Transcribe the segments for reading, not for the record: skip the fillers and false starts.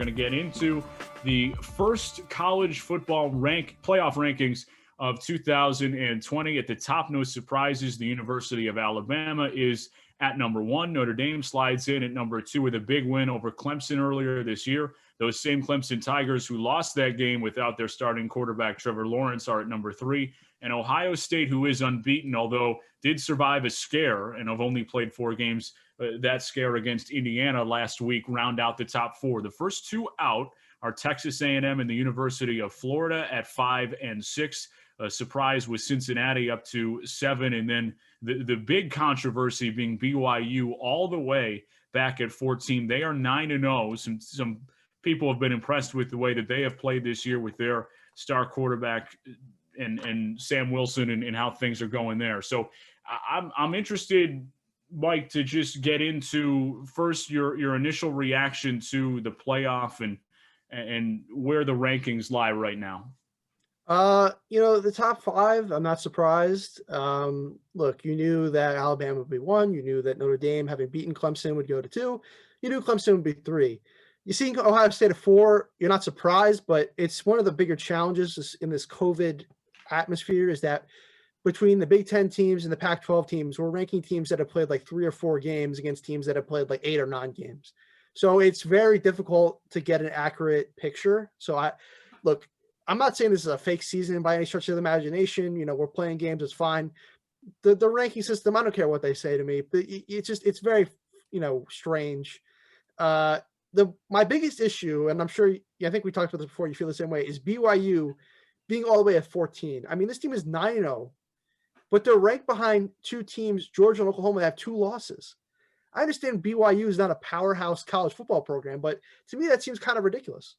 going to get into the first college football playoff rankings of 2020. At the top, no surprises, the University of Alabama is at number 1. Notre Dame slides in at number 2 with a big win over Clemson earlier this year. Those same Clemson Tigers who lost that game without their starting quarterback, Trevor Lawrence, are at number 3. And Ohio State, who is unbeaten, although did survive a scare and have only played 4 games, that scare against Indiana last week, round out the top 4. The first 2 out are Texas A&M and the University of Florida at 5 and 6. A surprise with Cincinnati up to 7. And then the big controversy being BYU all the way back at 14. They are 9-0. Some people have been impressed with the way that they have played this year with their star quarterback and Sam Wilson and how things are going there. So I'm interested, Mike, to just get into first your initial reaction to the playoff and where the rankings lie right now. The top 5, I'm not surprised. Look, you knew that Alabama would be 1. You knew that Notre Dame, having beaten Clemson, would go to 2. You knew Clemson would be 3. You see Ohio State at 4, you're not surprised, but it's one of the bigger challenges in this COVID atmosphere is that between the Big Ten teams and the Pac-12 teams, we're ranking teams that have played like 3 or 4 games against teams that have played like 8 or 9 games. So it's very difficult to get an accurate picture. So I'm not saying this is a fake season by any stretch of the imagination. We're playing games. It's fine. The ranking system, I don't care what they say to me, but it's very, strange. My biggest issue, and I'm sure, I think we talked about this before, you feel the same way, is BYU being all the way at 14. I mean, this team is 9-0, but they're ranked behind 2 teams, Georgia and Oklahoma, that have 2 losses. I understand BYU is not a powerhouse college football program, but to me, that seems kind of ridiculous.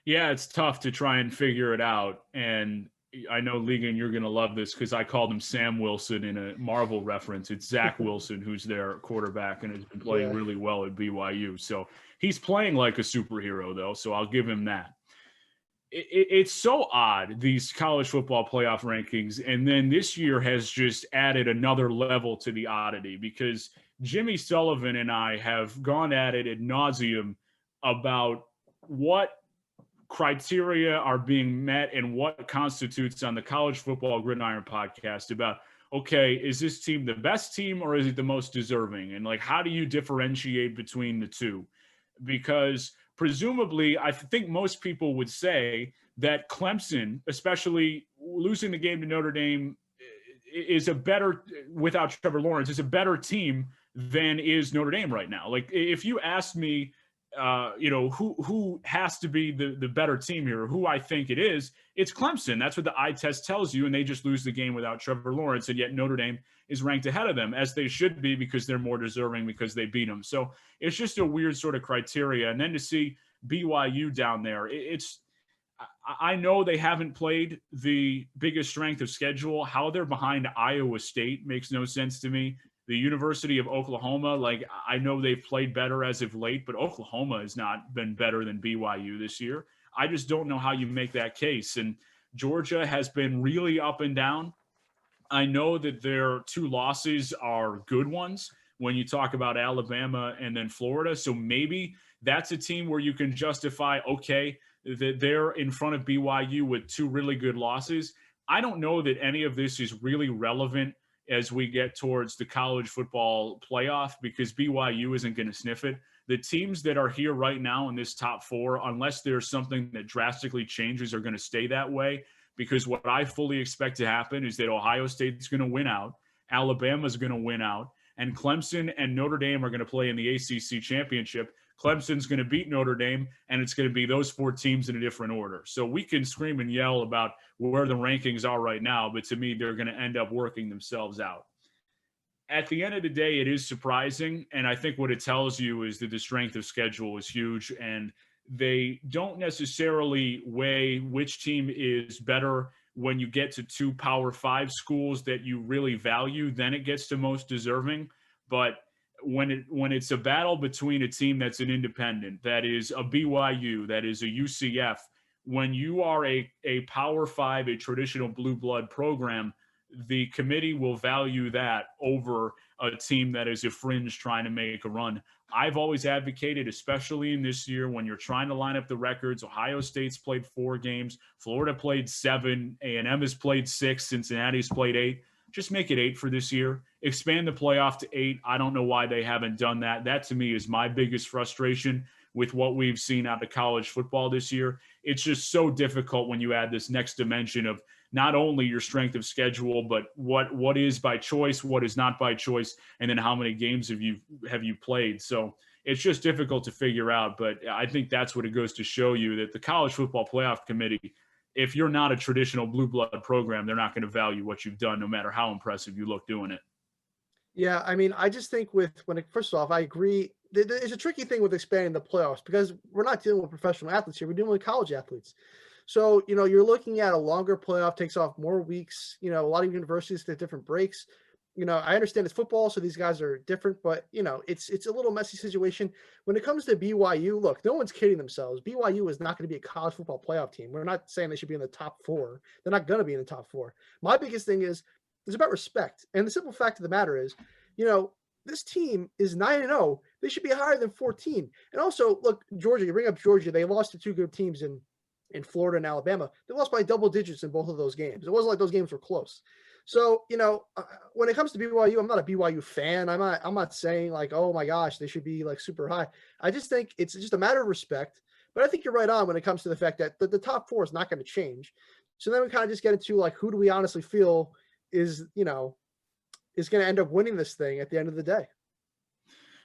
Yeah, it's tough to try and figure it out. And I know, Ligon, you're going to love this because I called him Sam Wilson in a Marvel reference. It's Zach Wilson, who's their quarterback and has been playing really well at BYU. So he's playing like a superhero, though, so I'll give him that. It's so odd, these college football playoff rankings, and then this year has just added another level to the oddity because Jimmy Sullivan and I have gone at it ad nauseum about what criteria are being met and what constitutes on the College Football Gridiron podcast about, okay, is this team the best team or is it the most deserving? And how do you differentiate between the two? Because presumably, I think most people would say that Clemson, especially losing the game to Notre Dame, is a better, without Trevor Lawrence, is a better team than is Notre Dame right now. If you asked me, who has to be the better team here, who I think it is, it's Clemson. That's what the eye test tells you, and they just lose the game without Trevor Lawrence, and yet Notre Dame is ranked ahead of them, as they should be because they're more deserving because they beat them. So it's just a weird sort of criteria. And then to see BYU down there, I know they haven't played the biggest strength of schedule. How they're behind Iowa State makes no sense to me. The University of Oklahoma, I know they've played better as of late, but Oklahoma has not been better than BYU this year. I just don't know how you make that case. And Georgia has been really up and down. I know that their 2 losses are good ones when you talk about Alabama and then Florida. So maybe that's a team where you can justify, okay, that they're in front of BYU with 2 really good losses. I don't know that any of this is really relevant as we get towards the college football playoff because BYU isn't going to sniff it. The teams that are here right now in this top 4, unless there's something that drastically changes, are going to stay that way because what I fully expect to happen is that Ohio State's going to win out, Alabama's going to win out, and Clemson and Notre Dame are going to play in the ACC championship. Clemson's going to beat Notre Dame, and it's going to be those 4 teams in a different order. So we can scream and yell about where the rankings are right now, but to me, they're going to end up working themselves out. At the end of the day, it is surprising, and I think what it tells you is that the strength of schedule is huge, and they don't necessarily weigh which team is better when you get to 2 Power 5 schools that you really value. Then it gets to most deserving. But when it's a battle between a team that's an independent, that is a BYU, that is a UCF, when you are a Power 5, a traditional blue blood program, the committee will value that over a team that is a fringe trying to make a run. I've always advocated, especially in this year when you're trying to line up the records. Ohio State's played 4 games, Florida played 7, A&M has played 6, Cincinnati's played 8. Just make it 8 for this year. Expand the playoff to 8. I don't know why they haven't done that. That to me is my biggest frustration with what we've seen out of college football this year. It's just so difficult when you add this next dimension of not only your strength of schedule, but what is by choice, what is not by choice, and then how many games have you played. So it's just difficult to figure out. But I think that's what it goes to show you, that the College Football Playoff Committee, if you're not a traditional blue blood program, they're not going to value what you've done, no matter how impressive you look doing it. Yeah, I mean, I just think first off, I agree. It's a tricky thing with expanding the playoffs because we're not dealing with professional athletes here. We're dealing with college athletes. So, you're looking at a longer playoff, takes off more weeks. A lot of universities take different breaks. I understand it's football, so these guys are different, but it's a little messy situation. When it comes to BYU, look, no one's kidding themselves. BYU is not going to be a college football playoff team. We're not saying they should be in the top 4. They're not going to be in the top 4. My biggest thing is it's about respect. And the simple fact of the matter is, this team is 9-0. They should be higher than 14. And also, look, Georgia, you bring up Georgia, they lost to 2 good teams in Florida and Alabama. They lost by double digits in both of those games. It wasn't like those games were close. So, when it comes to BYU, I'm not a BYU fan. I'm not saying like, oh my gosh, they should be like super high. I just think it's just a matter of respect. But I think you're right on when it comes to the fact that the top 4 is not going to change. So then we kind of just get into like, who do we honestly feel is going to end up winning this thing at the end of the day?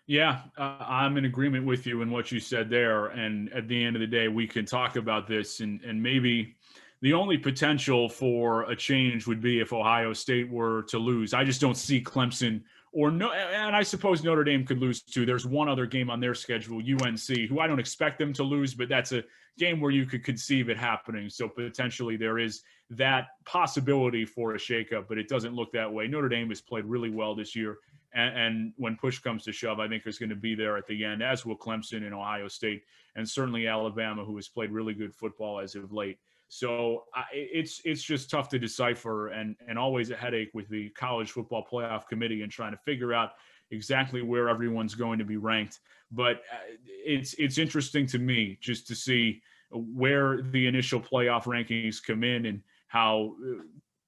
Yeah, I'm in agreement with you in what you said there. And at the end of the day, we can talk about this, and maybe the only potential for a change would be if Ohio State were to lose. I just don't see Clemson and I suppose Notre Dame could lose too. There's one other game on their schedule, UNC, who I don't expect them to lose, but that's a game where you could conceive it happening. So potentially there is that possibility for a shakeup, but it doesn't look that way. Notre Dame has played really well this year. And when push comes to shove, I think is going to be there at the end, as will Clemson and Ohio State, and certainly Alabama, who has played really good football as of late. So it's just tough to decipher, and always a headache with the College Football Playoff Committee and trying to figure out exactly where everyone's going to be ranked. But it's interesting to me just to see where the initial playoff rankings come in, and how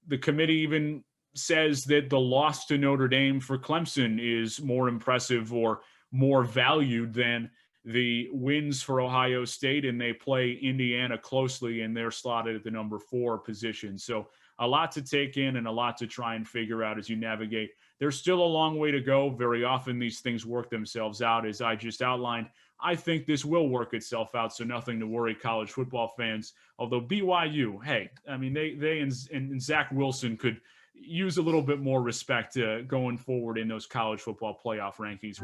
the committee even says that the loss to Notre Dame for Clemson is more impressive or more valued than the wins for Ohio State, and they play Indiana closely, and they're slotted at the number 4 position. So a lot to take in and a lot to try and figure out as you navigate. There's still a long way to go. Very often these things work themselves out, as I just outlined. I think this will work itself out, so nothing to worry, college football fans. Although BYU, hey, I mean, they and Zach Wilson could use a little bit more respect going forward in those college football playoff rankings.